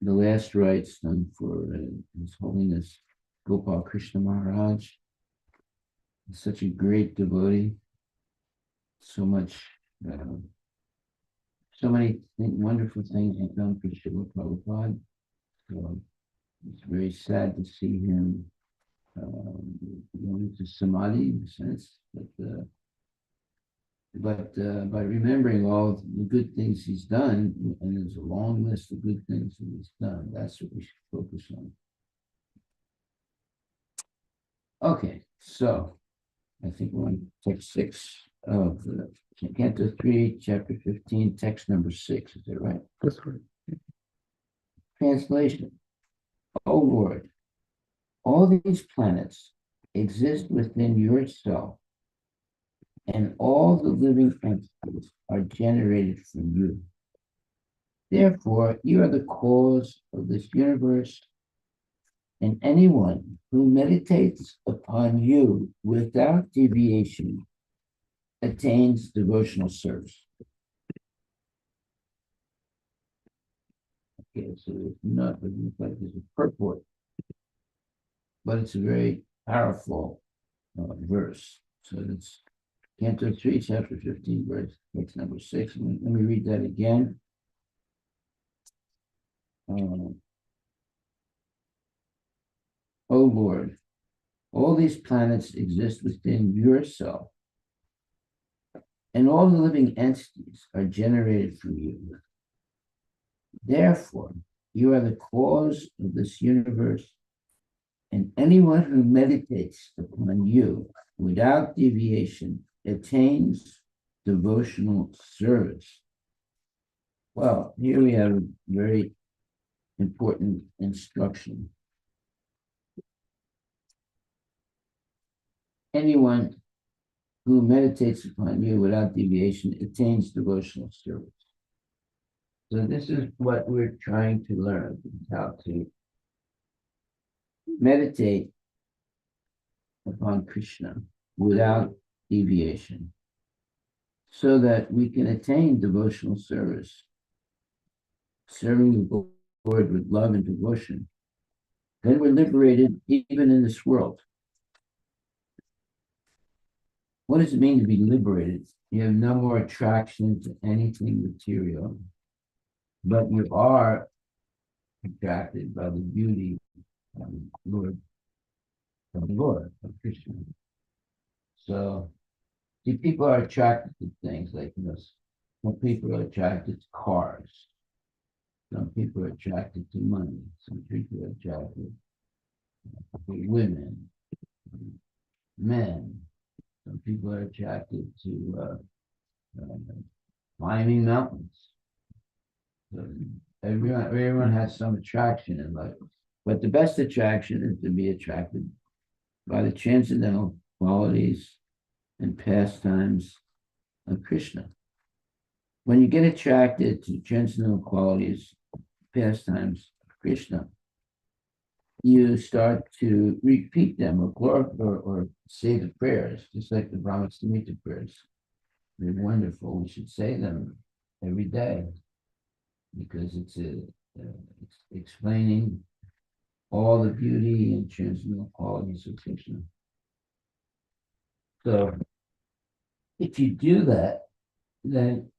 the last rites done for His Holiness Gopal Krishna Maharaj. He's such a great devotee. So much, so many wonderful things he's done for Srila Prabhupada. So it's very sad to see him going to Samadhi in a sense, but by remembering all the good things he's done, and there's a long list of good things that he's done, that's what we should focus on. Okay, so I think we're on text 6 of Canto 3, chapter 15, text number 6. Is that right? That's right. Translation. O Lord, all these planets exist within yourself, and all the living entities are generated from you. Therefore, you are the cause of this universe, and anyone who meditates upon you without deviation attains devotional service. Okay, so it's not like there's a purport, but it's a very powerful verse. So it's Canto 3, chapter 15, verse text number 6. Let me read that again. O Lord, all these planets exist within yourself, and all the living entities are generated from you. Therefore, you are the cause of this universe, and anyone who meditates upon you without deviation attains devotional service. Well, here we have a very important instruction. Anyone who meditates upon you without deviation attains devotional service. So this is what we're trying to learn, how to meditate upon Krishna without deviation, so that we can attain devotional service, serving the Lord with love and devotion. Then we're liberated even in this world. What does it mean to be liberated? You have no more attraction to anything material, but you are attracted by the beauty of the Lord, of Krishna. So, see, people are attracted to things like, some people are attracted to cars. Some people are attracted to money. Some people are attracted to women, men. Some people are attracted to climbing mountains. So everyone has some attraction in life, but the best attraction is to be attracted by the transcendental qualities and pastimes of Krishna. When you get attracted to transcendental qualities, pastimes of Krishna, you start to repeat them or say the prayers, just like the Brahma Samhita prayers. They're wonderful. We should say them every day because it's explaining all the beauty and transcendental qualities of Krishna. So if you do that, then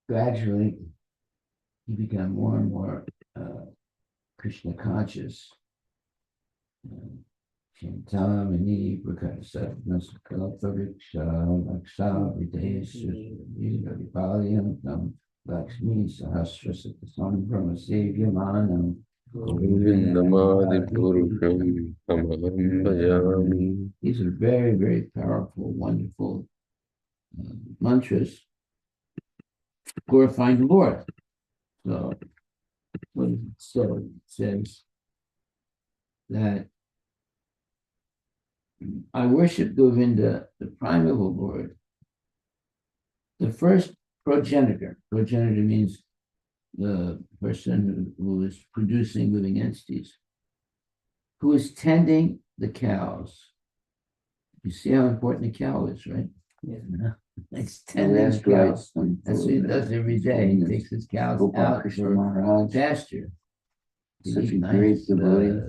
gradually you become more and more Krishna conscious. Chintamani Prakasa Nasakalapariksha Laksa Videsha Vipalyam Tam Lakshmi Sahasrasatasan Brahma Sevyamanam Govindamadi Purusham Tamaham Bhajami. These are very, very powerful, wonderful mantras glorifying the Lord. So, what does it say? It says that I worship Govinda, the primeval Lord, the first progenitor. Progenitor means the person who is producing living entities, who is tending the cows. You see how important the cow is, right? Yeah. It's tending the cows. That's what he does every day. He takes his cows out for pasture. eat a great nice, devotee.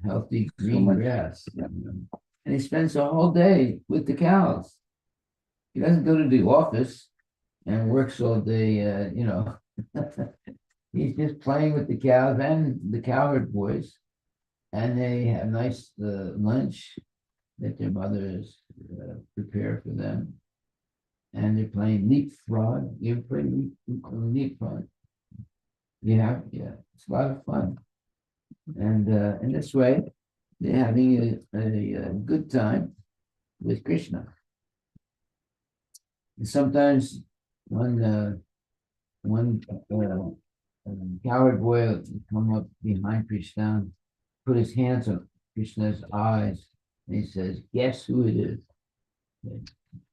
healthy So green much. grass. And he spends the whole day with the cows. He doesn't go to the office and works all day, He's just playing with the cows and the cowherd boys. And they have nice lunch that their mothers prepare for them. And they're playing leapfrog. You ever play leapfrog? Yeah, it's a lot of fun. And in this way, they're having a good time with Krishna. And sometimes one coward boy will come up behind Krishna, put his hands on Krishna's eyes, and he says, "Guess who it is?" So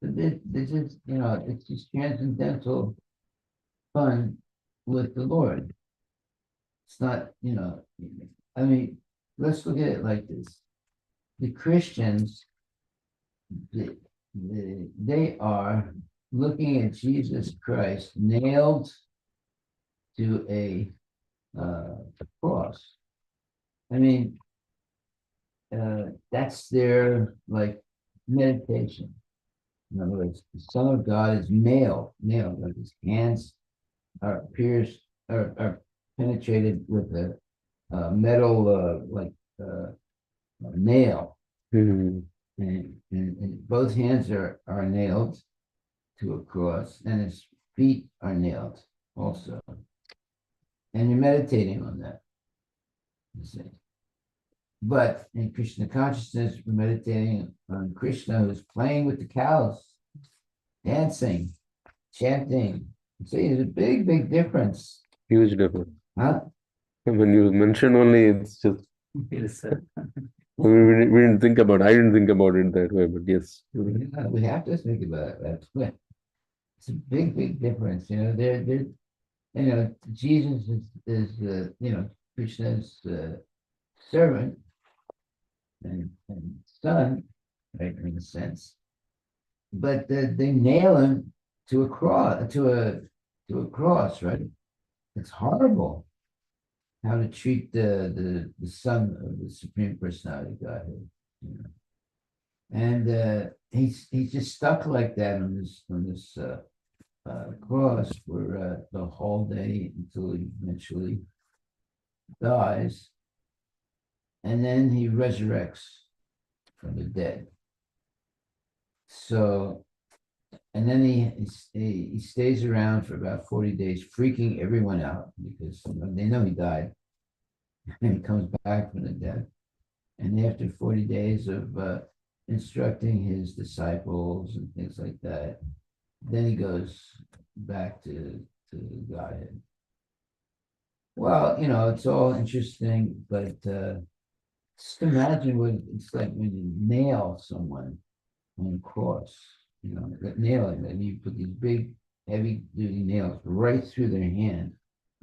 this is, it's just transcendental fun with the Lord. It's not, I mean, let's look at it like this. The Christians, they are looking at Jesus Christ nailed to a cross. I mean, that's their like meditation. In other words, the Son of God is nailed, like his hands are pierced, are penetrated with a metal nail, Hmm. and both hands are nailed to a cross, and his feet are nailed also. And you're meditating on that, you see. But in Krishna consciousness, we're meditating on Krishna who's playing with the cows, dancing, chanting. See, there's a big, big difference. Huge difference. Huh? When you mention only, it's just Yes, we didn't think about. I didn't think about it that way, but yes. Yeah, we have to think about it that way. It's a big, big difference. They're Jesus is Krishna's servant and son, right, in a sense. But they nail him to a cross, to a cross, right? It's horrible how to treat the son of the Supreme Personality of Godhead, and he's just stuck like that on this cross for the whole day until he eventually dies, and then he resurrects from the dead. So, and then he stays around for about 40 days, freaking everyone out because they know he died, and he comes back from the dead. And after 40 days of instructing his disciples and things like that, then he goes back to Godhead. Well, it's all interesting, but just imagine what it's like when you nail someone on a cross, that nailing, and you put these big, heavy duty nails right through their hand,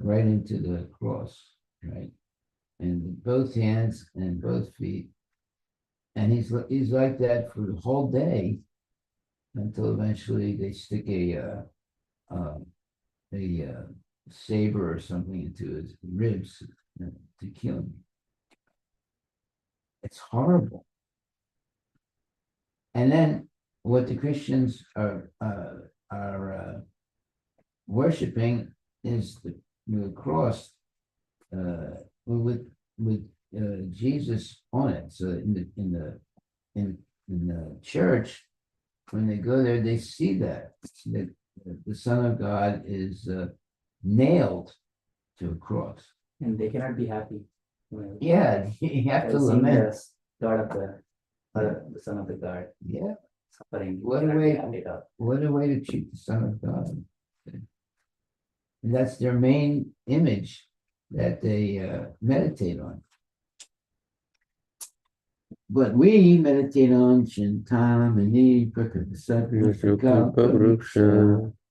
right into the cross, right? And both hands and both feet. And he's like that for the whole day until eventually they stick a saber or something into his ribs to kill him. It's horrible. And then what the Christians are worshiping is the cross with Jesus on it. So in the church, when they go there, they see that the Son of God is nailed to a cross. and they cannot be happy. Yeah, you have to Seeing lament. the God of the Son of the God Yeah, suffering. What a Cannot be way- happy at all. what a way to treat the Son of God. And that's their main image that they meditate on. But we meditate on Chintamani Vruksha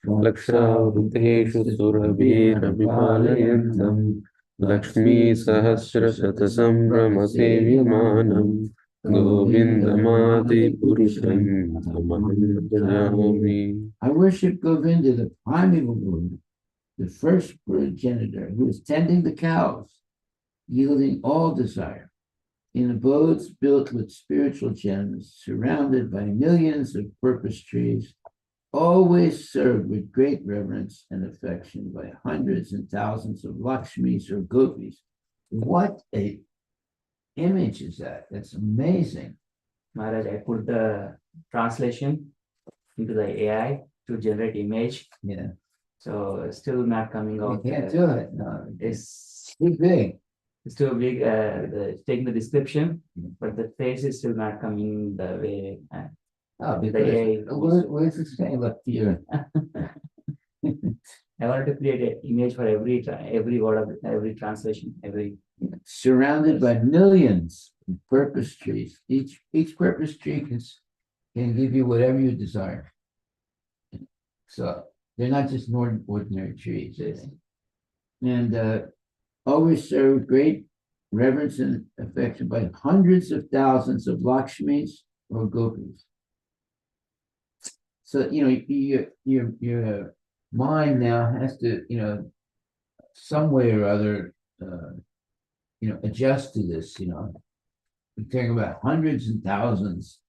Lakshavriteshu Surabhirabhipalayantam Lakshmi Sahasrasata Sambrama Sevyamanam Govindamadi Purusham Tamaham Bhajami. I worship Govinda, the primeval Lord, the first progenitor who is tending the cows. yielding all desire, in abodes built with spiritual gems, surrounded by millions of purpose trees, always served with great reverence and affection by hundreds and thousands of Lakshmis or gopis. What a image is that? That's amazing. Maharaj, I put the translation into the AI to generate image. Yeah, So still not coming you out. can't do it. No, It's too big. too big. Taking the description, but the face is still not coming the way. Oh, The because AI where's it saying? Look here. I wanted to create an image for every word of every translation, every. Surrounded by millions of purpose trees. Each purpose tree can give you whatever you desire. So they're not just ordinary trees. And always serve great reverence and affection by hundreds of thousands of Lakshmis or gopis. So your mind now has to some way or other adjust to this. We're talking about hundreds and thousands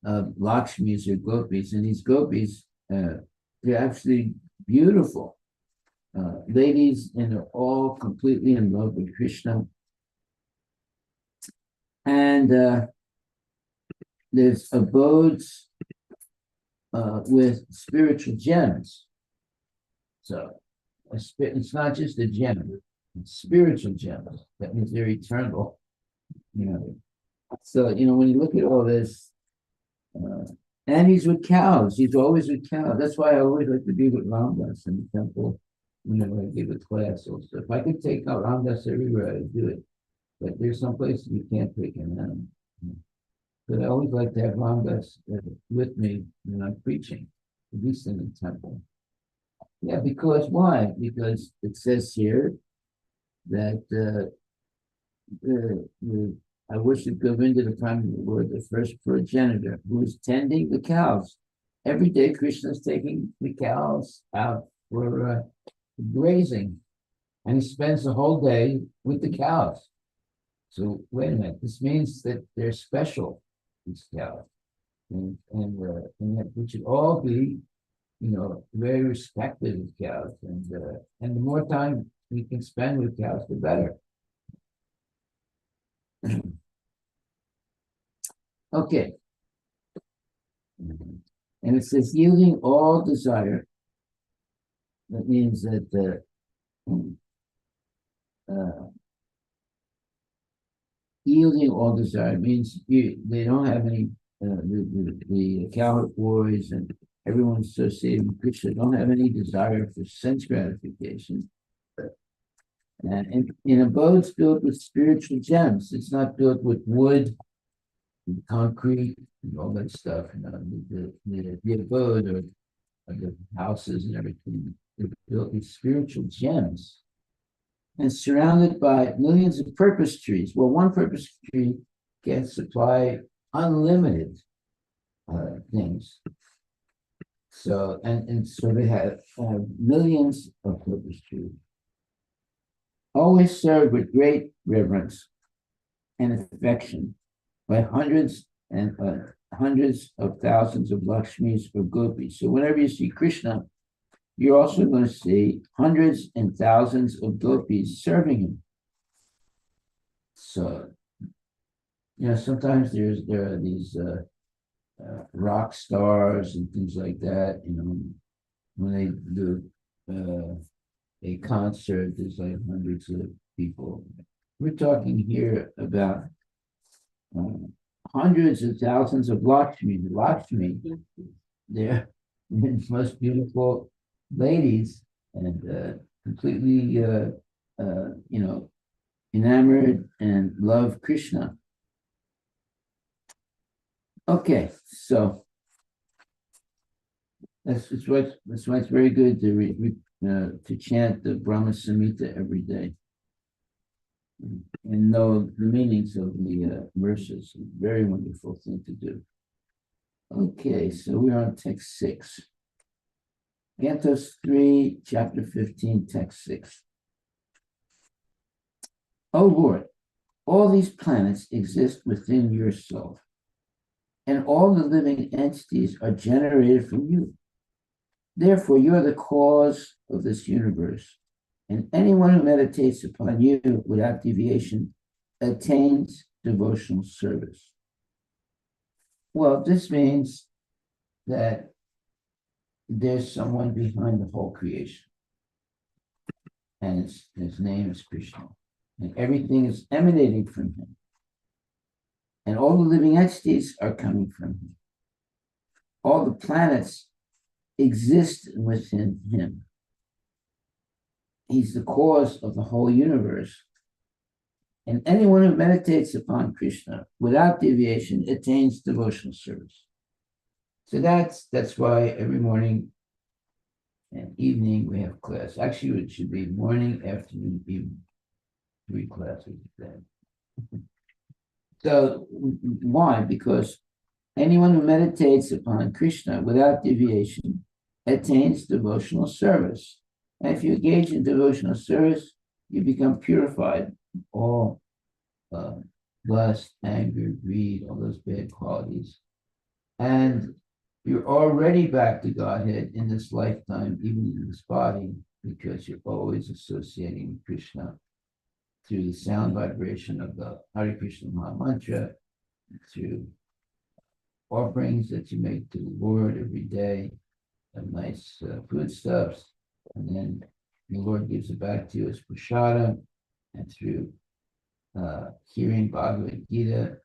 of Lakshmis or gopis, and these gopis they're absolutely beautiful ladies, and they're all completely in love with Krishna. And there's abodes with spiritual gems. So it's not just a gem, it's spiritual gems. That means they're eternal. So when you look at all this, and he's with cows. He's always with cows. That's why I always like to be with Ramdas in the temple whenever I give a class. Also, if I could take out Ramdas everywhere, I'd do it. But there's some places you can't take him out. But I always like to have Ramdas with me when I'm preaching, at least in the temple. Yeah, because why? Because it says here that I worship Govinda, the prime of the Lord, the first progenitor, who is tending the cows. Every day, Krishna is taking the cows out for grazing, and he spends the whole day with the cows. So wait a minute, this means that they're special, these cows, and that we should all be, very respected of cows, and the more time we can spend with cows, the better. Okay. And it says yielding all desire. That means that yielding all desire means they don't have any the cowherd boys and everyone associated with Krishna don't have any desire for sense gratification. And in abodes built with spiritual gems, it's not built with wood, and concrete, and all that stuff. The abode or the houses and everything, they're built with spiritual gems, and surrounded by millions of purpose trees. Well, one purpose tree can supply unlimited things. So and so they have millions of purpose trees. Always served with great reverence and affection by hundreds of thousands of Lakshmis or gopis. So whenever you see Krishna, you're also going to see hundreds and thousands of gopis serving him. So, sometimes there are these rock stars and things like that. When they do a concert, there's like hundreds of people. We're talking here about hundreds of thousands of Lakshmi. They're the most beautiful ladies and completely, enamored and love Krishna. Okay, so that's why it's very good to chant the Brahma Samhita every day and know the meanings of the verses. Very wonderful thing to do. Okay, so we're on text 6. Cantos 3, chapter 15, text 6. Oh Lord, all these planets exist within yourself, and all the living entities are generated from you. Therefore, you are the cause of this universe, and anyone who meditates upon you without deviation attains devotional service. Well, this means that there's someone behind the whole creation, and his name is Krishna, and everything is emanating from him, and all the living entities are coming from him. All the planets exist within him. He's the cause of the whole universe. And anyone who meditates upon Krishna without deviation attains devotional service. So that's why every morning and evening we have class. Actually, it should be morning, afternoon, evening. 3 classes a day. So why? Because anyone who meditates upon Krishna without deviation attains devotional service. And if you engage in devotional service, you become purified from all lust, anger, greed, all those bad qualities. And you're already back to Godhead in this lifetime, even in this body, because you're always associating with Krishna through the sound vibration of the Hare Krishna Maha Mantra, through offerings that you make to the Lord every day, of nice foodstuffs, and then the Lord gives it back to you as prasada, and through hearing Bhagavad Gita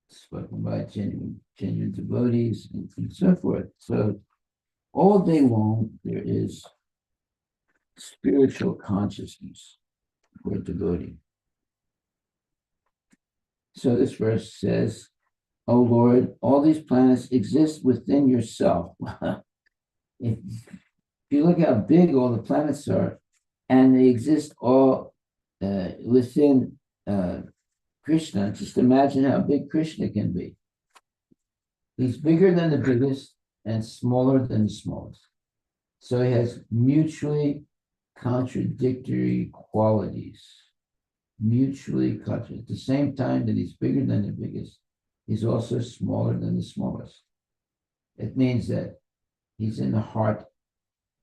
spoken by genuine devotees, and so forth. So all day long there is spiritual consciousness for a devotee. So this verse says, "O Lord, all these planets exist within yourself." If you look how big all the planets are, and they exist all within Krishna, just imagine how big Krishna can be. He's bigger than the biggest and smaller than the smallest. So he has mutually contradictory qualities. Mutually contradictory. At the same time that he's bigger than the biggest, he's also smaller than the smallest. It means that he's in the heart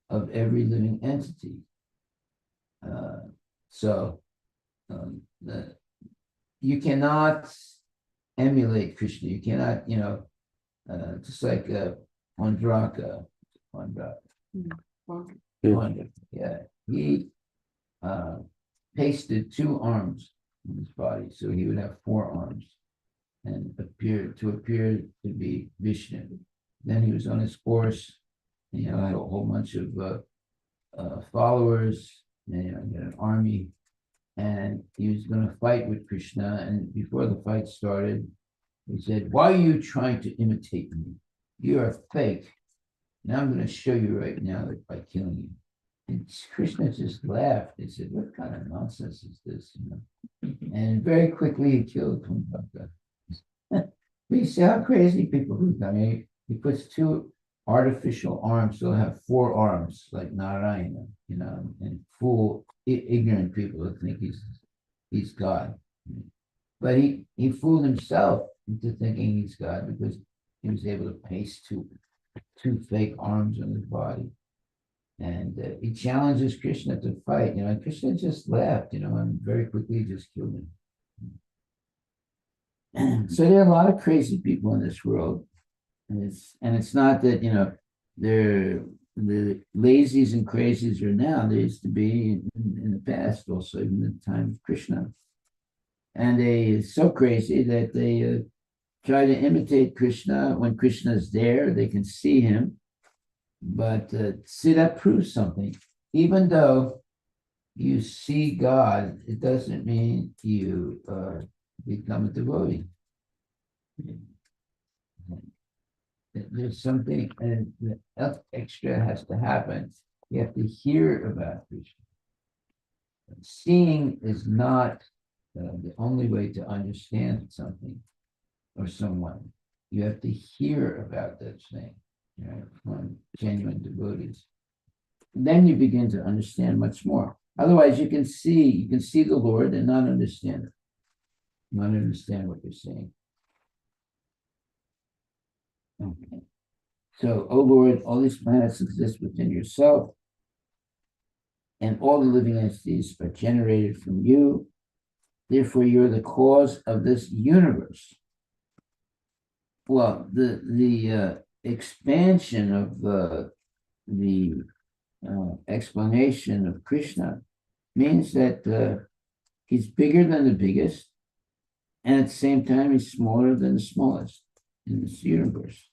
of every living entity. You cannot emulate Krishna. You cannot, just like Mandraka, yeah, he pasted 2 arms in his body, so he would have 4 arms, and appear to be Vishnu. Then he was on his horse, had a whole bunch of followers, and he had an army, and he was going to fight with Krishna. And before the fight started, he said, "Why are you trying to imitate me? You are fake. Now I'm going to show you right now that by killing you." And Krishna just laughed. He said, "What kind of nonsense is this?" And very quickly he killed Kumbhaka. But you see how crazy people become. He puts 2 artificial arms, so he'll have 4 arms like Narayana, and fool ignorant people who think he's God. But he fooled himself into thinking he's God, because he was able to paste two fake arms on his body. And he challenges Krishna to fight, and Krishna just laughed, and very quickly just killed him. So there are a lot of crazy people in this world. And it's not that, they're the lazies and crazies are now. They used to be in the past also, even in the time of Krishna. And they are so crazy that they try to imitate Krishna. When Krishna is there, they can see him. But see, that proves something. Even though you see God, it doesn't mean you become a devotee. There's something, and the extra has to happen. You have to hear about Krishna. Seeing is not the only way to understand something or someone. You have to hear about that thing, from genuine devotees. And then you begin to understand much more. Otherwise, you can see the Lord and not understand it. You want to understand what you're saying. Okay. So, O Lord, all these planets exist within yourself, and all the living entities are generated from you. Therefore, you're the cause of this universe. Well, the expansion of the explanation of Krishna means that he's bigger than the biggest, and at the same time, he's smaller than the smallest in this universe.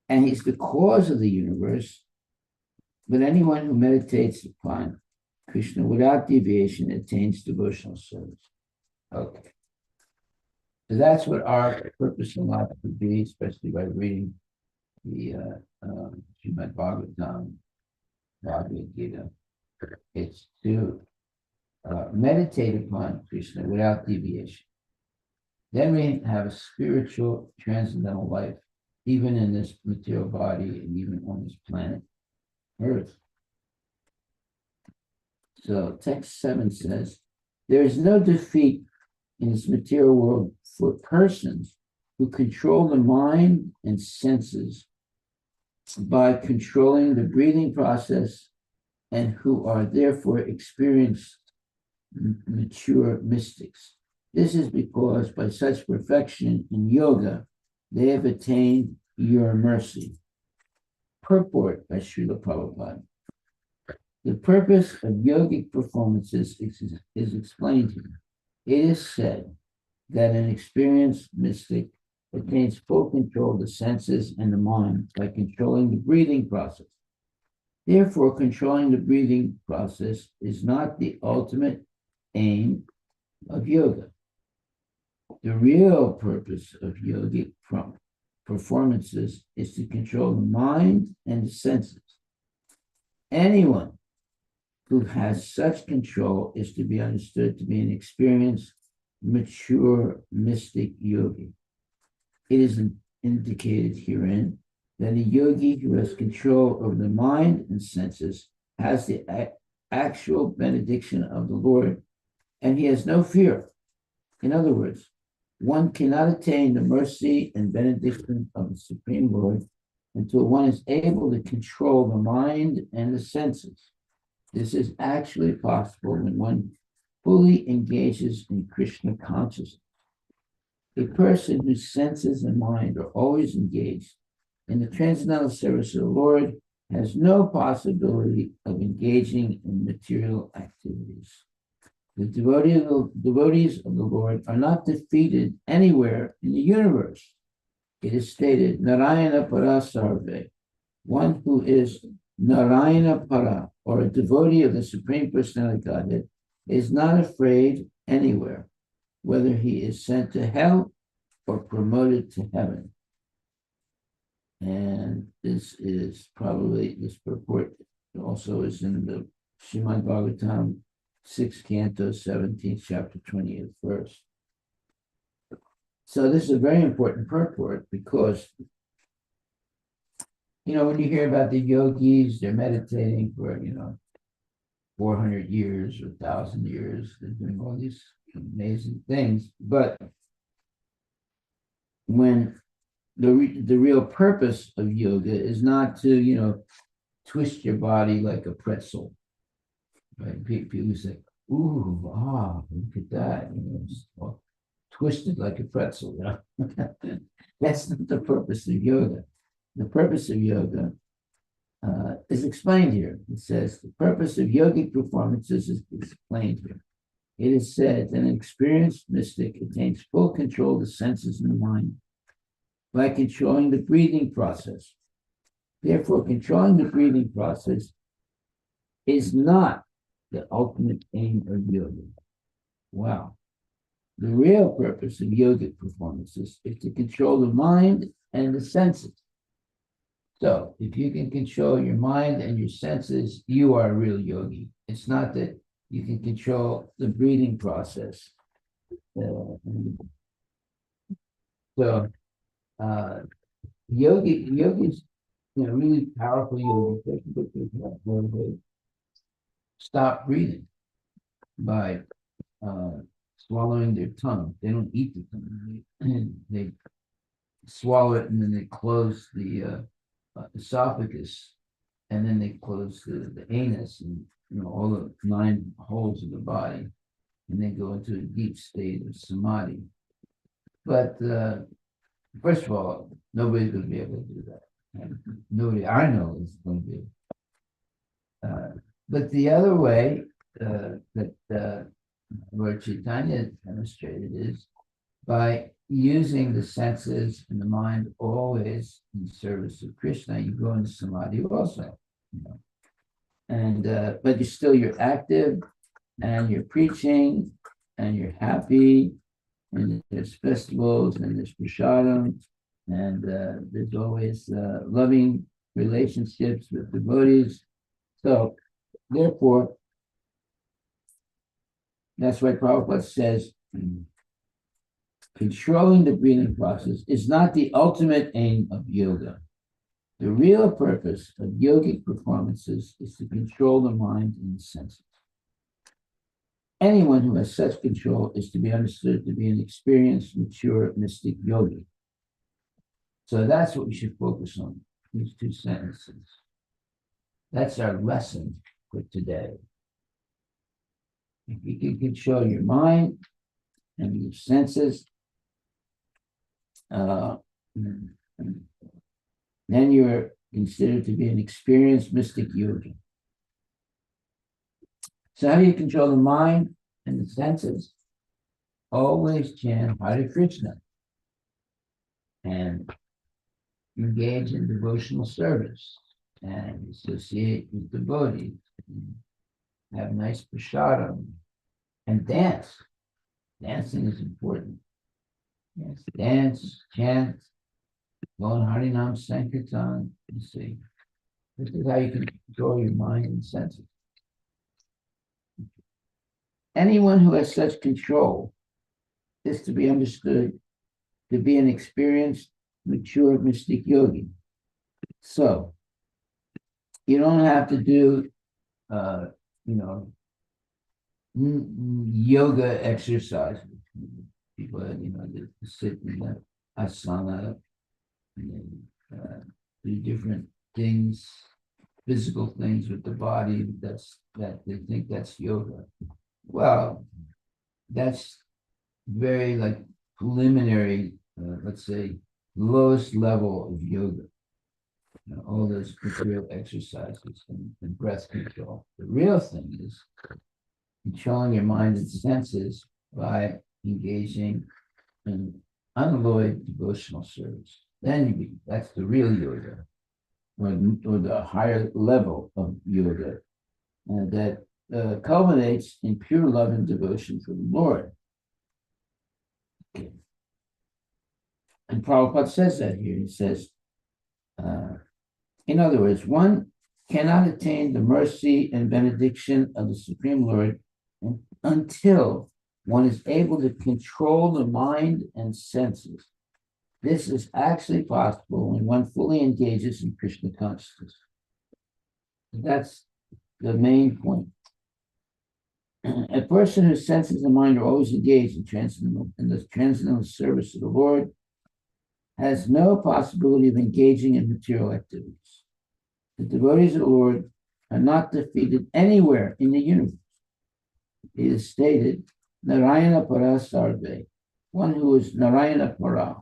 And he's the cause of the universe, but anyone who meditates upon Krishna without deviation attains devotional service. Okay. So that's what our purpose in life would be, especially by reading the Srimad Bhagavatam, Bhagavad Gita. It's to meditate upon Krishna without deviation. Then we have a spiritual transcendental life, even in this material body and even on this planet Earth. So text 7 says, there is no defeat in this material world for persons who control the mind and senses by controlling the breathing process and who are therefore experienced mature mystics. This is because by such perfection in yoga, they have attained your mercy. Purport by Srila Prabhupada. The purpose of yogic performances is explained here. It is said that an experienced mystic attains full control of the senses and the mind by controlling the breathing process. Therefore, controlling the breathing process is not the ultimate aim of yoga. The real purpose of yogic performances is to control the mind and the senses. Anyone who has such control is to be understood to be an experienced, mature, mystic yogi. It is indicated herein that a yogi who has control over the mind and senses has the actual benediction of the Lord, and he has no fear. In other words, one cannot attain the mercy and benediction of the Supreme Lord until one is able to control the mind and the senses. This is actually possible when one fully engages in Krishna consciousness. A person whose senses and mind are always engaged in the transcendental service of the Lord has no possibility of engaging in material activities. The devotees of the Lord are not defeated anywhere in the universe. It is stated, Narayana Para Sarve, one who is Narayana Para, or a devotee of the Supreme Personality of Godhead, is not afraid anywhere, whether he is sent to hell or promoted to heaven. And this purport also is in the Srimad Bhagavatam, 6th Canto, 17th chapter, 20th verse. So this is a very important purport because, when you hear about the yogis, they're meditating for, 400 years or 1,000 years, they're doing all these amazing things. But when the real purpose of yoga is not to, twist your body like a pretzel, right? People say, ooh, look at that, it's all twisted like a pretzel, That's not the purpose of yoga. The purpose of yoga is explained here. It says, the purpose of yogic performances is explained here. It is said that an experienced mystic attains full control of the senses and the mind by controlling the breathing process. Therefore, controlling the breathing process is not the ultimate aim of yoga. Wow. The real purpose of yogic performances is to control the mind and the senses. So, if you can control your mind and your senses, you are a real yogi. It's not that you can control the breathing process. Yogis, really powerful yogis, stop breathing by swallowing their tongue. They don't eat the tongue. They swallow it and then they close the esophagus, and then they close the anus and all the 9 holes of the body, and then go into a deep state of samadhi. But first of all, nobody's going to be able to do that. And nobody I know is going to be. But the other way that Lord Chaitanya demonstrated is by using the senses and the mind always in service of Krishna. You go into samadhi also, and but you're active, and you're preaching, and you're happy, and there's festivals, and there's prasadam, and there's always loving relationships with devotees. So, therefore, that's why Prabhupada says, controlling the breathing process is not the ultimate aim of yoga. The real purpose of yogic performances is to control the mind and the senses. Anyone who has such control is to be understood to be an experienced, mature, mystic yogi. So that's what we should focus on, these 2 sentences. That's our lesson for today. If you can control your mind and your senses, then you're considered to be an experienced mystic yogi. So how do you control the mind and the senses? Always chant Hare Krishna and engage in devotional service and associate with devotees, and have nice prasadam, and dance. Dancing is important. Yes, dance, chant, go on Harinam Sankirtan. You see, this is how you can control your mind and senses. Anyone who has such control is to be understood to be an experienced, mature mystic yogi. So, you don't have to do, yoga exercises. People, that sit in the asana and do different things, physical things with the body. That they think that's yoga. Well, that's very preliminary, let's say, lowest level of yoga. All those material exercises and breath control. The real thing is controlling your mind and senses by engaging in unalloyed devotional service. Then that's the real yoga, or the higher level of yoga, that culminates in pure love and devotion for the Lord. Okay. And Prabhupada says that here. He says, in other words, one cannot attain the mercy and benediction of the Supreme Lord until one is able to control the mind and senses. This is actually possible when one fully engages in Krishna consciousness. That's the main point. A person whose senses and mind are always engaged in the transcendental service of the Lord has no possibility of engaging in material activities. The devotees of the Lord are not defeated anywhere in the universe. It is stated, Narayana Para Sarve, one who is Narayana Para,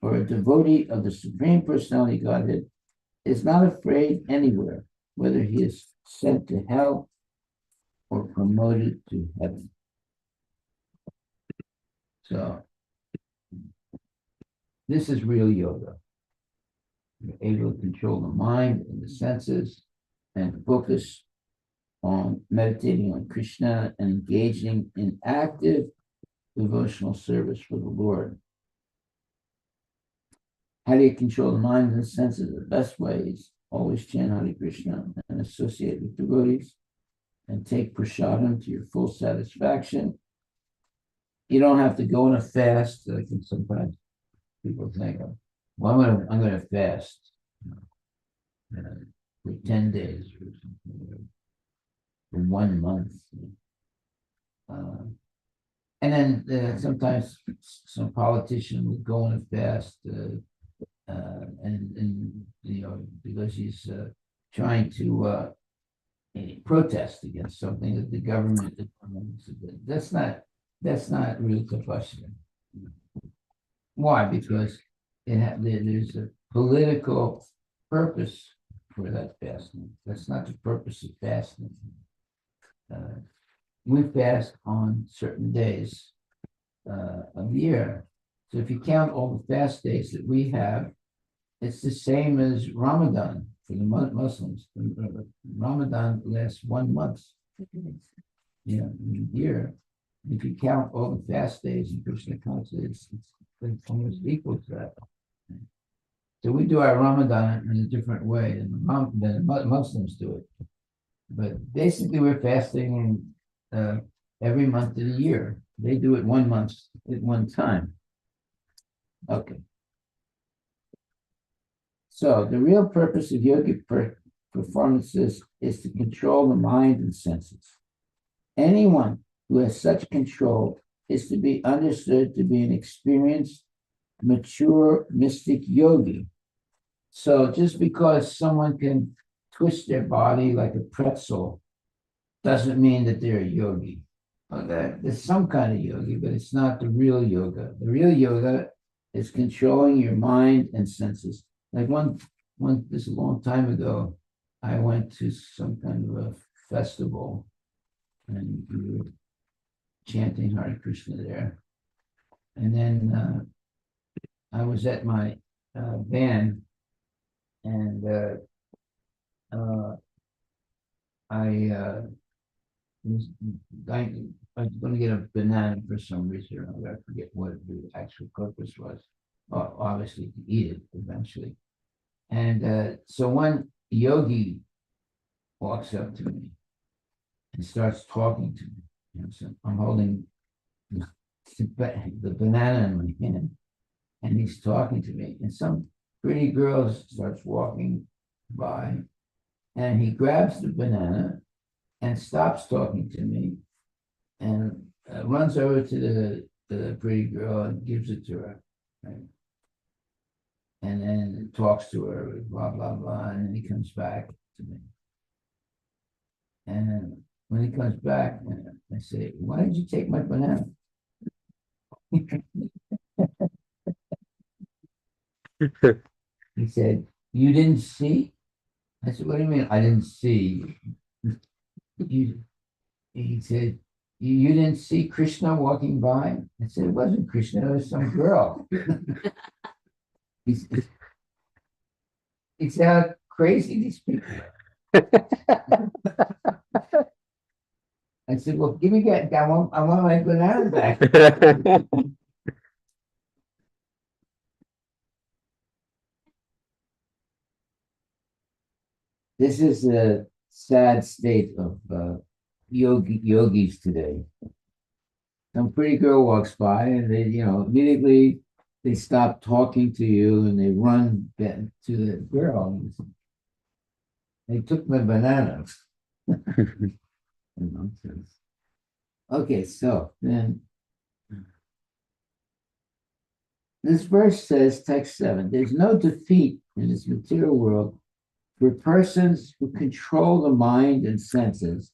or a devotee of the Supreme Personality Godhead, is not afraid anywhere, whether he is sent to hell or promoted to heaven. So, this is real yoga. You're able to control the mind and the senses and focus on meditating on Krishna and engaging in active devotional service for the Lord. How do you control the mind and the senses? The best way is always chant Hare Krishna and associate with devotees and take prasadam to your full satisfaction. You don't have to go on a fast. I think sometimes people think, well, I'm going to fast for 10 days or something, for 1 month. And then sometimes some politician would go on a fast, and you know, because he's trying to protest against something that the government is doing. That's not real compassion. Why? Because there's a political purpose for that fasting. That's not the purpose of fasting. We fast on certain days of the year. So if you count all the fast days that we have, it's the same as Ramadan for the Muslims. Ramadan lasts 1 month. Yeah, in a year. If you count all the fast days in Krishna consciousness, it's almost equal to that. So we do our Ramadan in a different way than the Muslims do it. But basically, we're fasting every month of the year. They do it 1 month at one time. Okay. So the real purpose of yogic performances is to control the mind and senses. Anyone who has such control is to be understood to be an experienced, mature, mystic yogi. So just because someone can twist their body like a pretzel doesn't mean that they're a yogi. Okay? There's some kind of yogi, but it's not the real yoga. The real yoga is controlling your mind and senses. Like this a long time ago, I went to some kind of a festival and we were chanting Hare Krishna there. And then I was at my van and I was going to get a banana for some reason. I forget what the actual purpose was. Well, obviously to eat it eventually. And so one yogi walks up to me and starts talking to me. You know, so I'm holding the banana in my hand, and he's talking to me. And some pretty girl starts walking by, and he grabs the banana and stops talking to me, and runs over to the pretty girl and gives it to her. Right? And then talks to her, blah, blah, blah, and then he comes back to me. And when he comes back, I say, why did you take my banana? He said, you didn't see? I said, what do you mean I didn't see? He said, you didn't see Krishna walking by? I said, it wasn't Krishna, it was some girl. It's how crazy these people are. I said, well, give me that. I want my banana back. This is a sad state of yogis today. Some pretty girl walks by and they, immediately they stop talking to you and they run to the girl. They took my banana. Nonsense. Okay, so then this verse says, text 7, there's no defeat in this material world for persons who control the mind and senses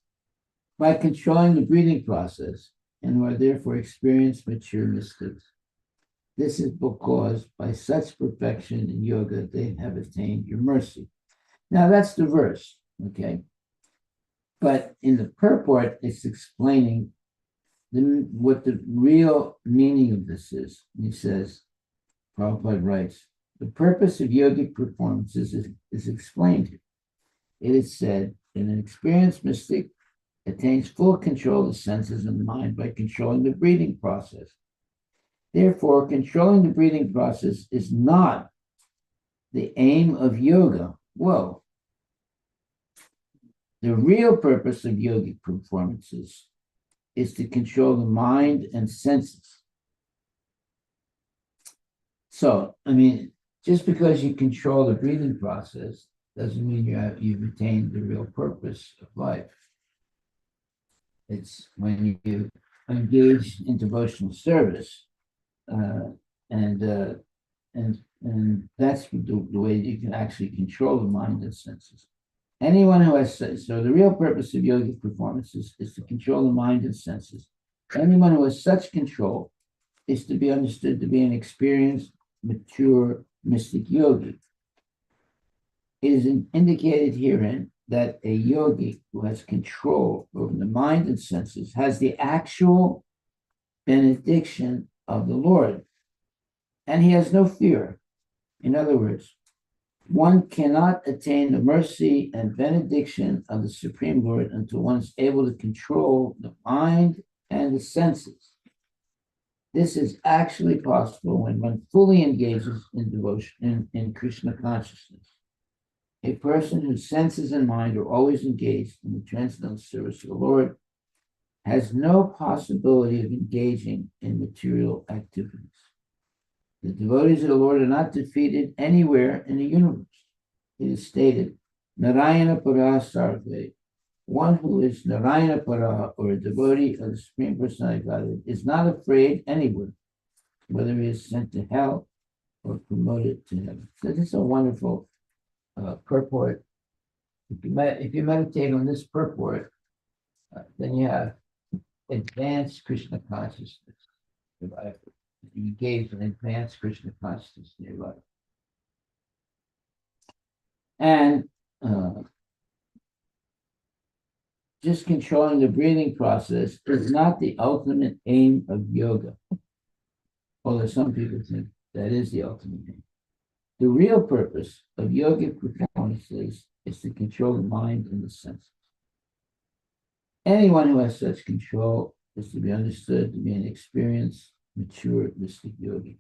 by controlling the breathing process and who are therefore experienced mature mystics. This is because by such perfection in yoga, they have attained your mercy. Now that's the verse, okay? But in the purport, it's explaining what the real meaning of this is. He says, Prabhupada writes, the purpose of yogic performances is explained here. It is said that an experienced mystic attains full control of the senses and the mind by controlling the breathing process. Therefore, controlling the breathing process is not the aim of yoga. Whoa. The real purpose of yogic performances is to control the mind and senses. So, just because you control the breathing process doesn't mean you've attained the real purpose of life. It's when you engaged in devotional service. And that's the way you can actually control the mind and senses. Anyone who has, so the real purpose of yogic performances is to control the mind and senses. Anyone who has such control is to be understood to be an experienced, mature, mystic yogi. It is indicated herein that a yogi who has control over the mind and senses has the actual benediction of the Lord, and he has no fear. In other words, one cannot attain the mercy and benediction of the Supreme Lord until one is able to control the mind and the senses. This is actually possible when one fully engages in devotion, in Krishna consciousness. A person whose senses and mind are always engaged in the transcendental service of the Lord has no possibility of engaging in material activities. The devotees of the Lord are not defeated anywhere in the universe. It is stated, Narayana Para Sarve, one who is Narayana Para, or a devotee of the Supreme Personality of Godhead, is not afraid anywhere, whether he is sent to hell or promoted to heaven. So this is a wonderful purport. If you meditate on this purport, then you have advanced Krishna consciousness. You engage in advanced Krishna consciousness in your life. And just controlling the breathing process is not the ultimate aim of yoga, although some people think that is the ultimate aim. The real purpose of yogic performances is to control the mind and the senses. Anyone who has such control is to be understood to be an experienced, mature, mystic yogi.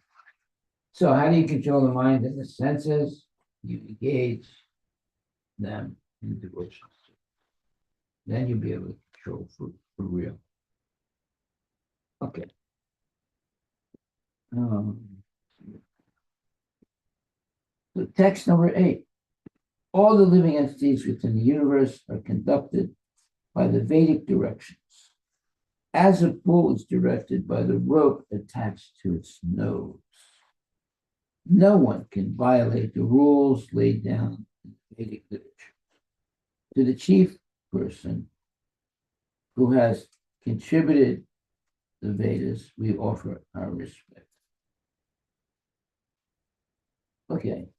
So how do you control the mind and the senses? You engage them in devotion. Then you'll be able to control for real. Okay. So text number 8. All the living entities within the universe are conducted by the Vedic directions, as a bull is directed by the rope attached to its nose. No one can violate the rules laid down in Vedic literature. To the chief person who has contributed the Vedas, we offer our respect. Okay.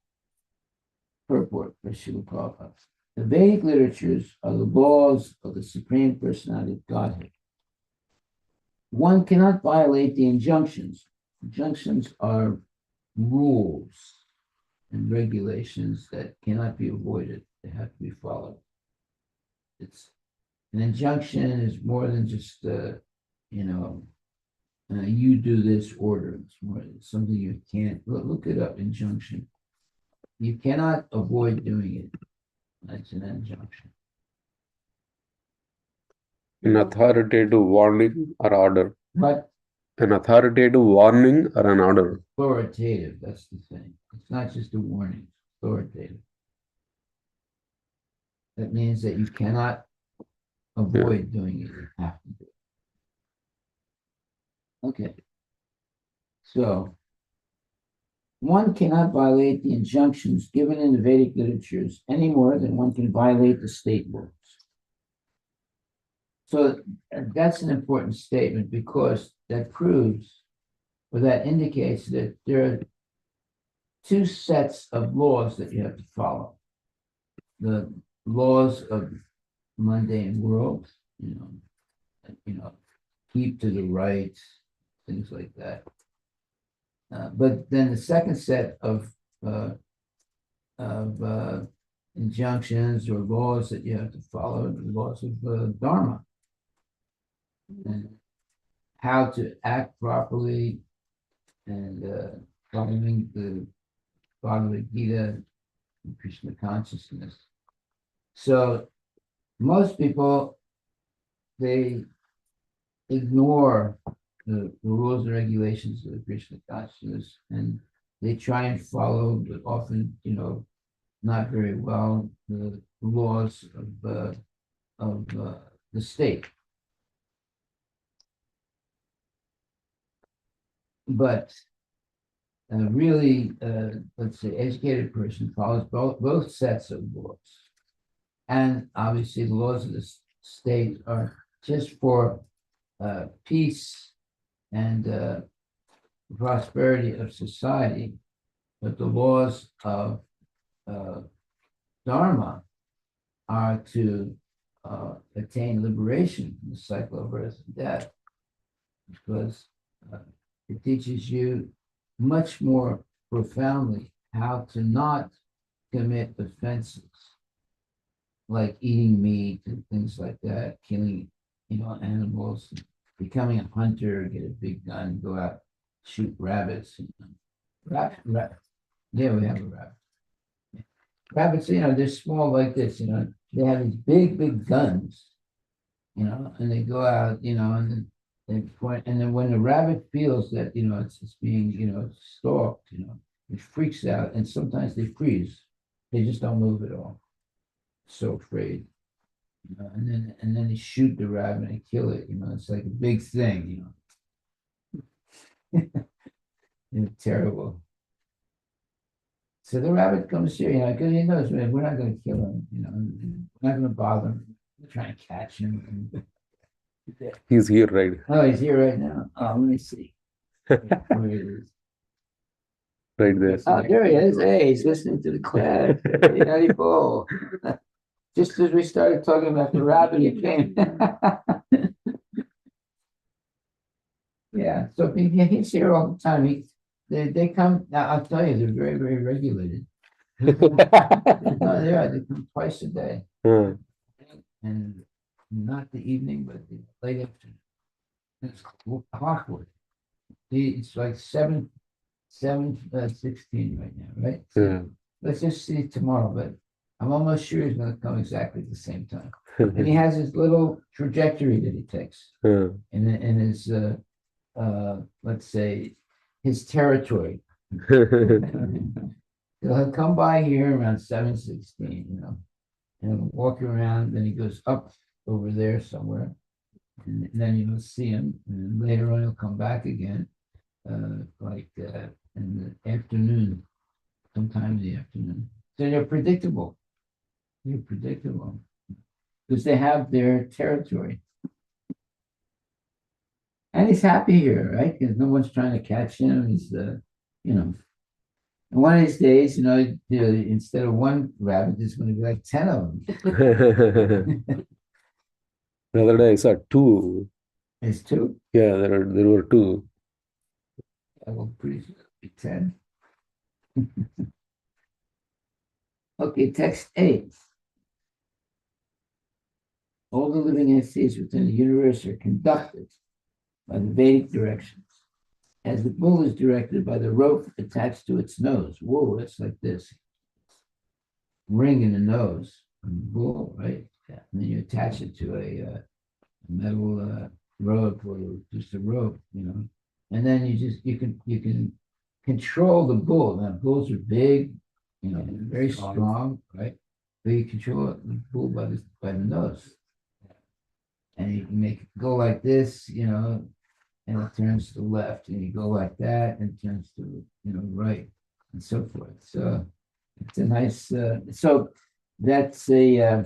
Purport by Srila Prabhupada. The Vedic literatures are the laws of the Supreme Personality of Godhead. One cannot violate the injunctions. Injunctions are rules and regulations that cannot be avoided. They have to be followed. It's an injunction is more than just you do this order. It's more something you can't look it up. Injunction. You cannot avoid doing it. That's an injunction. An authoritative warning or order. What? An authoritative warning or an order. Authoritative, that's the thing. It's not just a warning, it's authoritative. That means that you cannot avoid doing it, you have to do it. Okay. So, one cannot violate the injunctions given in the Vedic literatures any more than one can violate the state laws. So that's an important statement because that proves, or that indicates that there are two sets of laws that you have to follow. The laws of mundane world, keep to the right, things like that. But then the second set of injunctions or laws that you have to follow, the laws of Dharma, and how to act properly, and following the Bhagavad Gita and Krishna consciousness. So most people, they ignore the rules and regulations of the Krishna consciousness, and they try and follow, but often, not very well, the laws of the state. but a really, let's say, educated person follows both sets of laws. And obviously, the laws of the state are just for peace and prosperity of society, but the laws of Dharma are to attain liberation from the cycle of birth and death, because it teaches you much more profoundly how to not commit offenses like eating meat and things like that, killing, animals, becoming a hunter, get a big gun, go out, shoot rabbits. Rabbit. Yeah, we have a rabbit. Rabbits, they're small like this, they have these big guns, and they go out, and they point, and then when the rabbit feels that, it's being, stalked, it freaks out, and sometimes they freeze. They just don't move at all. So afraid. And then they shoot the rabbit and kill it, it's like a big thing, terrible. So the rabbit comes here, because he knows, man, we're not going to kill him, we're not going to bother him. We're trying to catch him. He's here, right? Oh, he's here right now. Oh, let me see. Where he is. Right there. Oh, there he is. Hey, he's listening to the class. Hey, howdy, Bo. Just as we started talking about the rabbit, he came. Yeah, so he's here all the time. They come. Now I'll tell you, they're very regulated. No, they are. They come twice a day, and not the evening, but the late afternoon. It's clockwork. It's like 7:16 right now, right? So let's just see tomorrow, but I'm almost sure he's going to come exactly at the same time. And he has his little trajectory that he takes in his, let's say, his territory. He'll come by here around 7:16, and walk around. Then he goes up over there somewhere, and then you'll see him. And later on, he'll come back again, like in the afternoon, sometime in the afternoon. So they're predictable. They're predictable because they have their territory. And he's happy here, right? Because no one's trying to catch him. He's, and one of these days, instead of one rabbit, there's going to be like 10 of them. The other day I saw two. There's two. Yeah, there were two. I will pretty soon be 10. Okay, text 8. All the living entities within the universe are conducted by the Vedic directions, as the bull is directed by the rope attached to its nose. Whoa, that's like this. Ring in the nose, bull, right? Yeah. And then you attach it to a metal rope or just a rope, and then you can control the bull. Now bulls are big, very strong, right? But you control the bull by the nose, and you can make it go like this, and it turns to the left, and you go like that, and it turns to right, and so forth. So it's a nice. So that's a.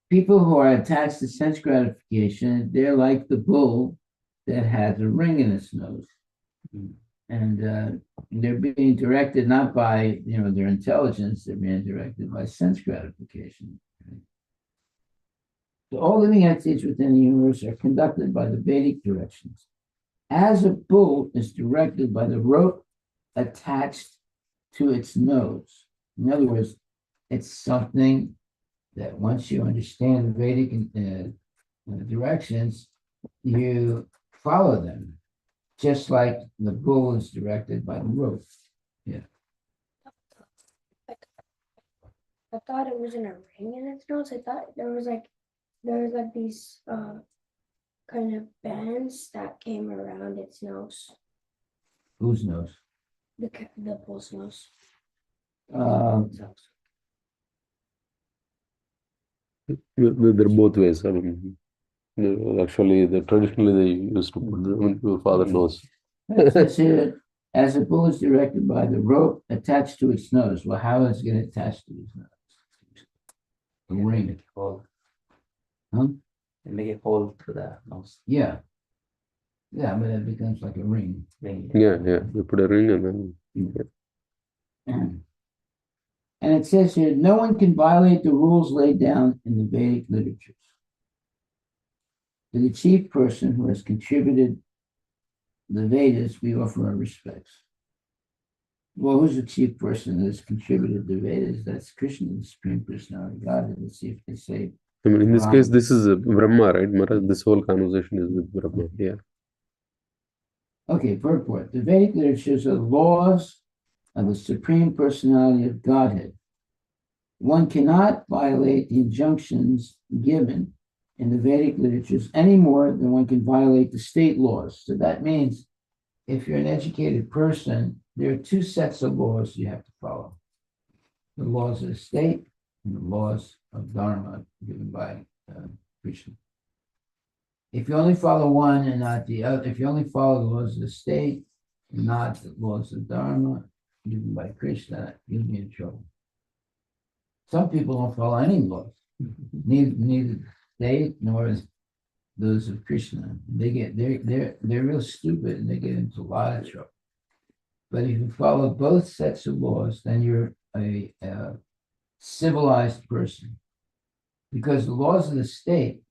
People who are attached to sense gratification, they're like the bull that has a ring in its nose. And they're being directed not by, their intelligence, they're being directed by sense gratification. Right? So all living entities within the universe are conducted by the Vedic directions. As a bull is directed by the rope attached to its nose. In other words, it's something that once you understand the Vedic directions, you follow them, just like the bull is directed by the rope. Yeah. I thought it wasn't a ring in its nose. I thought there was like these kind of bands that came around its nose. Whose nose? The bull's nose. They're both ways. I mean, Actually, traditionally they used to put them, your father knows. It says here, as a bull is directed by the rope attached to its nose. Well, how is it going to attach to its nose? A ring. Make a hole. Huh? They make a hole through the nose. Yeah. Yeah, but it becomes like a ring. Ring. Yeah, they put a ring and then And it says here, no one can violate the rules laid down in the Vedic literatures. To the chief person who has contributed the Vedas, we offer our respects. Well, who's the chief person that has contributed the Vedas? That's Krishna, the Supreme Personality of God. Let's see if they say. I mean, in this Wow. case, this is Brahma, right? Maharaj, this whole conversation is with Brahma. Yeah. Okay, purport. The Vedic literatures are laws of the Supreme Personality of Godhead. One cannot violate the injunctions given in the Vedic literatures any more than one can violate the state laws. So that means if you're an educated person, there are two sets of laws you have to follow. The laws of the state and the laws of Dharma given by Krishna. If you only follow one and not the other, if you only follow the laws of the state and not the laws of Dharma given by Krishna, you'll be in trouble. Some people don't follow any laws, neither they nor those of Krishna. They're real stupid and they get into a lot of trouble. But if you follow both sets of laws, then you're a civilized person. Because the laws of the state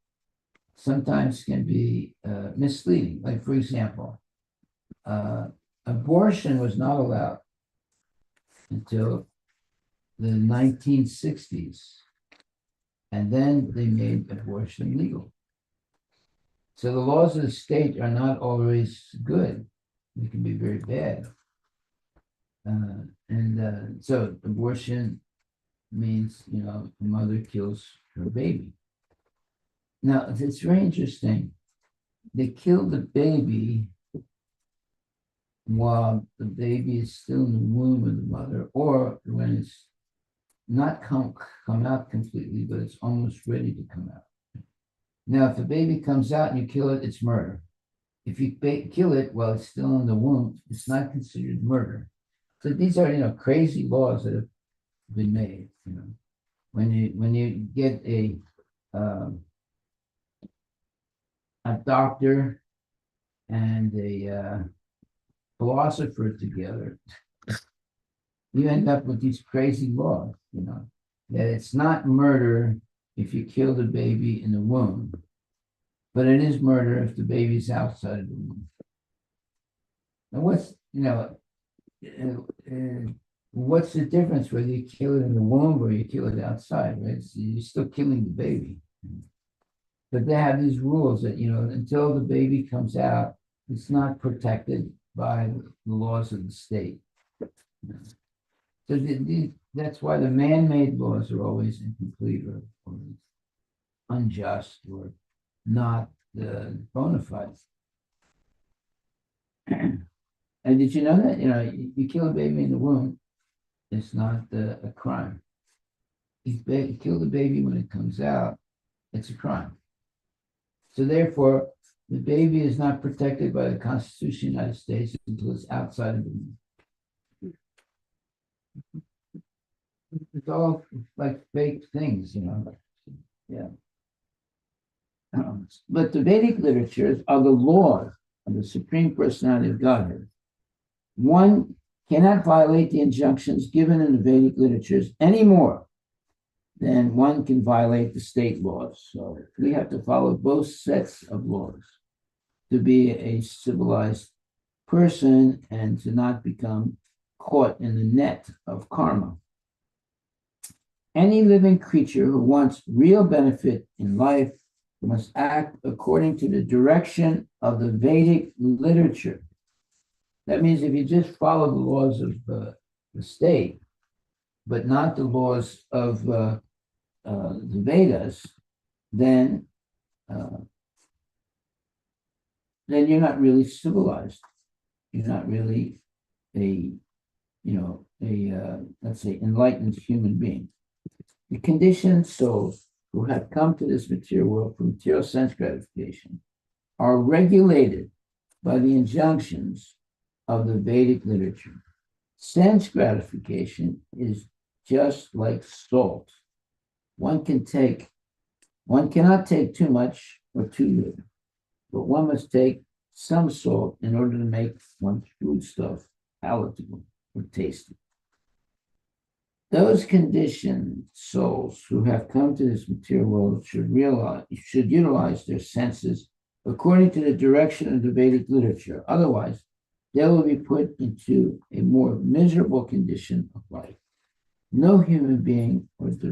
sometimes can be misleading. Like, for example, abortion was not allowed until the 1960s. And then they made abortion legal. So the laws of the state are not always good. They can be very bad. So abortion means, the mother kills her baby. Now, it's very interesting. They kill the baby while the baby is still in the womb of the mother, or when it's not come out completely, but it's almost ready to come out. Now, if the baby comes out and you kill it, it's murder. If you kill it while it's still in the womb, it's not considered murder. So these are, crazy laws that have been made. When you get a doctor and a philosopher together, you end up with these crazy laws, that it's not murder if you kill the baby in the womb, but it is murder if the baby's outside of the womb. And what's the difference whether you kill it in the womb or you kill it outside, right? So you're still killing the baby. But they have these rules that, until the baby comes out, it's not protected by the laws of the state. So that's why the man-made laws are always incomplete or unjust or not bona fide. And did you know that? You kill a baby in the womb, it's not a crime. If you kill the baby when it comes out, it's a crime. So therefore, the baby is not protected by the Constitution of the United States until it's outside of the womb. It's all like fake things, Yeah. But the Vedic literatures are the laws of the Supreme Personality of Godhead. One cannot violate the injunctions given in the Vedic literatures any more than one can violate the state laws. So we have to follow both sets of laws to be a civilized person and to not become caught in the net of karma. Any living creature who wants real benefit in life must act according to the direction of the Vedic literature. That means if you just follow the laws of the state, but not the laws of the Vedas, then you're not really civilized. You're not really let's say, enlightened human being. The conditioned soul who have come to this material world for material sense gratification are regulated by the injunctions of the Vedic literature. Sense gratification is just like salt. One cannot take too much or too little, but one must take some salt in order to make one's foodstuff palatable or tasty. Those conditioned souls who have come to this material world should utilize their senses according to the direction of the Vedic literature. Otherwise, they will be put into a more miserable condition of life. No human being or the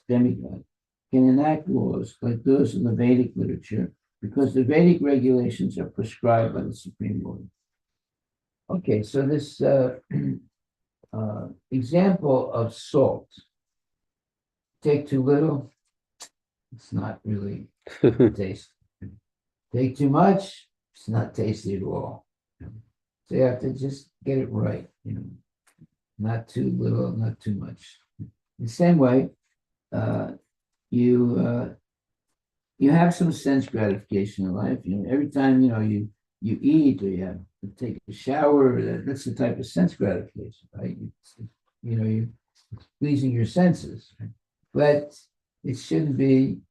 demigod can enact laws like those in the Vedic literature because the Vedic regulations are prescribed by the Supreme Lord. Okay, so this example of salt. Take too little, it's not really tasty. Take too much, it's not tasty at all. So you have to just get it right, not too little, not too much. The same way, you have some sense gratification in life. Every time you eat or you have to take a shower, that's the type of sense gratification, right? You're pleasing your senses, right? But it shouldn't be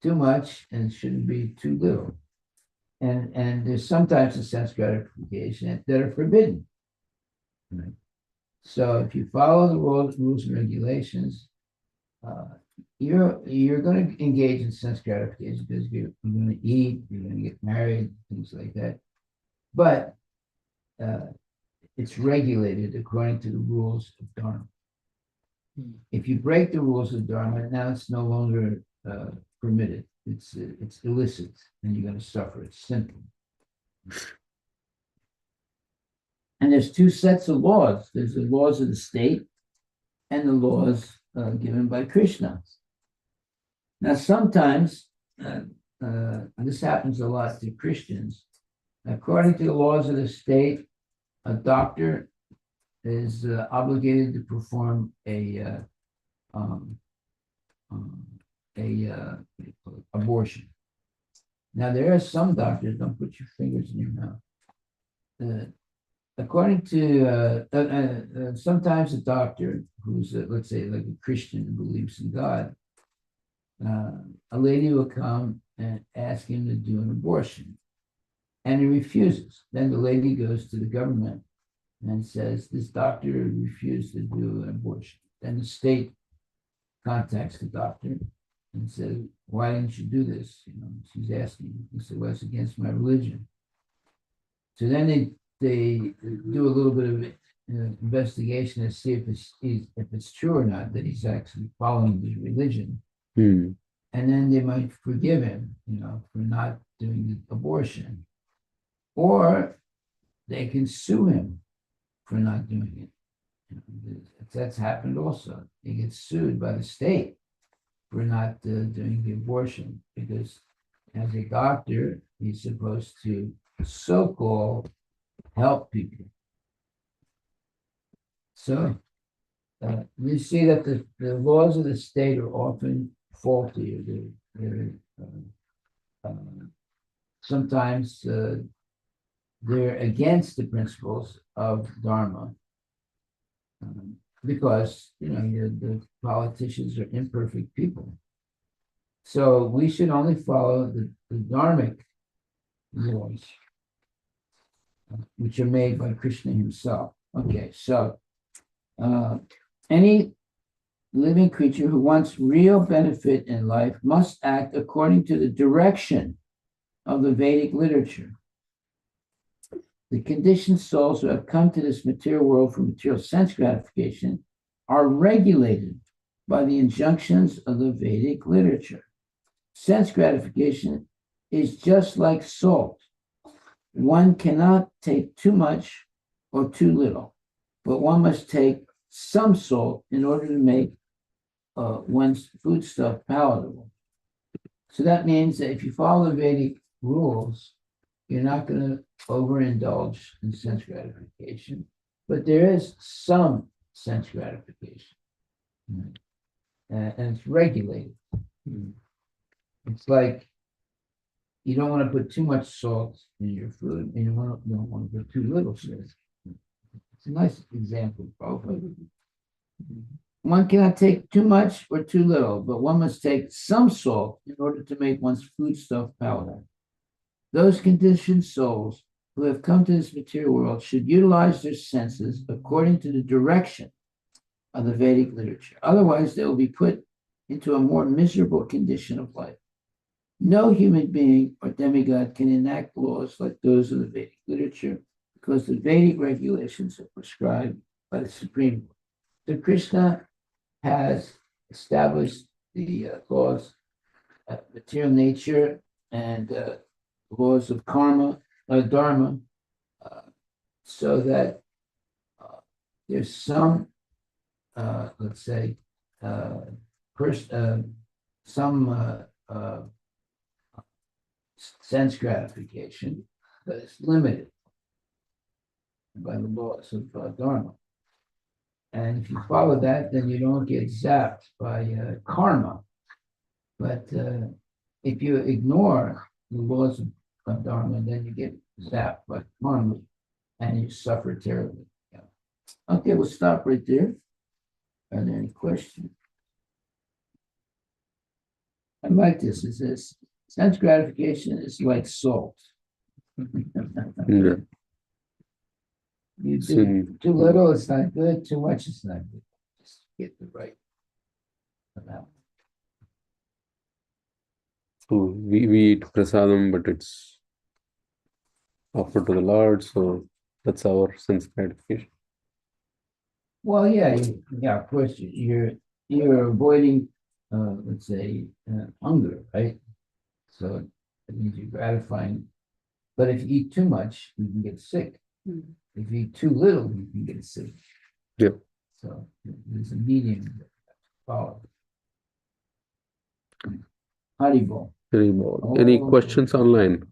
too much and it shouldn't be too little. And there's some types of sense gratification that are forbidden. Right? So if you follow the rules and regulations, you're going to engage in sense gratification because you're going to eat, you're going to get married, things like that. But it's regulated according to the rules of Dharma. If you break the rules of Dharma, now it's no longer permitted. It's illicit, and you're going to suffer. It's simple. And there's two sets of laws. There's the laws of the state and the laws given by Krishna. Now, sometimes, this happens a lot to Christians. According to the laws of the state, a doctor is obligated to perform a abortion. Now, there are some doctors, don't put your fingers in your mouth. According to, sometimes a doctor who's, let's say, like a Christian who believes in God, a lady will come and ask him to do an abortion, and he refuses. Then the lady goes to the government and says, this doctor refused to do an abortion. Then the state contacts the doctor and says, why didn't you do this? She's asking. He said, well, it's against my religion. So then they do a little bit of investigation to see if it's true or not that he's actually following his religion. And then they might forgive him, for not doing the abortion. Or they can sue him for not doing it. That's happened also. He gets sued by the state for not doing the abortion because as a doctor, he's supposed to so-called help people. So you see that the laws of the state are often faulty. Sometimes they're against the principles of Dharma because the politicians are imperfect people. So we should only follow the dharmic laws, which are made by Krishna himself. Okay, so any living creature who wants real benefit in life must act according to the direction of the Vedic literature. The conditioned souls who have come to this material world for material sense gratification are regulated by the injunctions of the Vedic literature. Sense gratification is just like salt. One cannot take too much or too little, but one must take some salt in order to make one's foodstuff palatable. So that means that if you follow the Vedic rules, you're not going to overindulge in sense gratification, but there is some sense gratification. and it's regulated. It's like you don't want to put too much salt in your food, and you don't want to put too little salt. It's a nice example, probably. One cannot take too much or too little, but one must take some salt in order to make one's foodstuff palatable. Those conditioned souls who have come to this material world should utilize their senses according to the direction of the Vedic literature. Otherwise, they will be put into a more miserable condition of life. No human being or demigod can enact laws like those of the Vedic literature because the Vedic regulations are prescribed by the Supreme Court. So Krishna has established the laws of material nature and laws of karma, dharma, so that there's some, let's say, some sense gratification that is limited by the laws of dharma. And if you follow that, then you don't get zapped by karma. But if you ignore the laws of dharma, then you get zapped by karma and you suffer terribly. Yeah. Okay, we'll stop right there. Are there any questions? I like this. It says sense gratification is like salt. Yeah. You So, do too little, it's not good. Too much, it's not good. Just get the right amount. so we eat prasadam, but it's offered to the Lord, so that's our sense gratification. Well, yeah, of course, you're avoiding, let's say, hunger, right? So it means you're gratifying. But if you eat too much, you can get sick. If you eat too little, you can get sick. Yeah. So there's a medium that you have to follow. Haribol. Any Oh. questions online?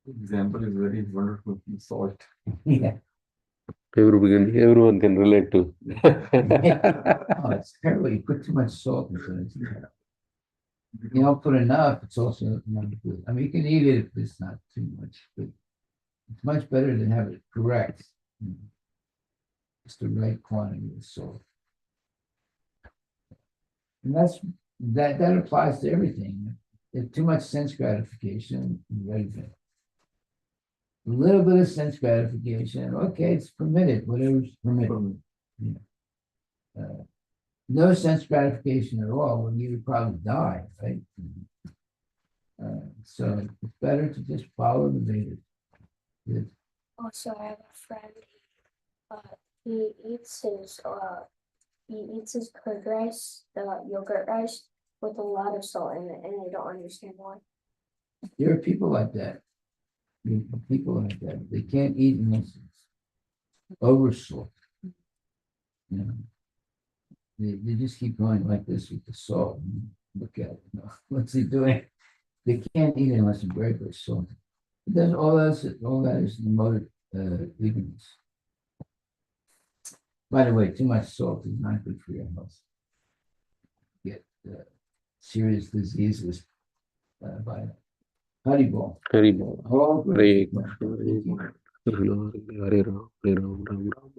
Example is very wonderful. Salt. Yeah. Everyone can relate to. Oh, it's terrible. You put too much salt into it. It's terrible. You don't put enough, it's also not good. I mean, you can eat it if it's not too much, but it's much better to have it correct. It's the right quantity of salt. And that applies to everything. If too much sense gratification, everything. A little bit of sense gratification, okay, it's permitted, whatever's permitted. Yeah. No sense gratification at all, well, you would probably die, right? So it's better to just follow the Vedas. Also, I have a friend. He eats his curd rice, the yogurt rice, with a lot of salt in it, and I don't understand why. There are people like that. There are people like that. They can't eat unless it's over salt. You know, they just keep going like this with the salt. And look at it. You know, what's he doing? They can't eat it unless it's very, very salty. But then all that is the mode of ignorance. By the way, too much salt is not good for your health. You get serious diseases by it. Haribol. Haribol. Oh, Hare good. Krishna, Hare Krishna, Hare Ram, Ram Ram.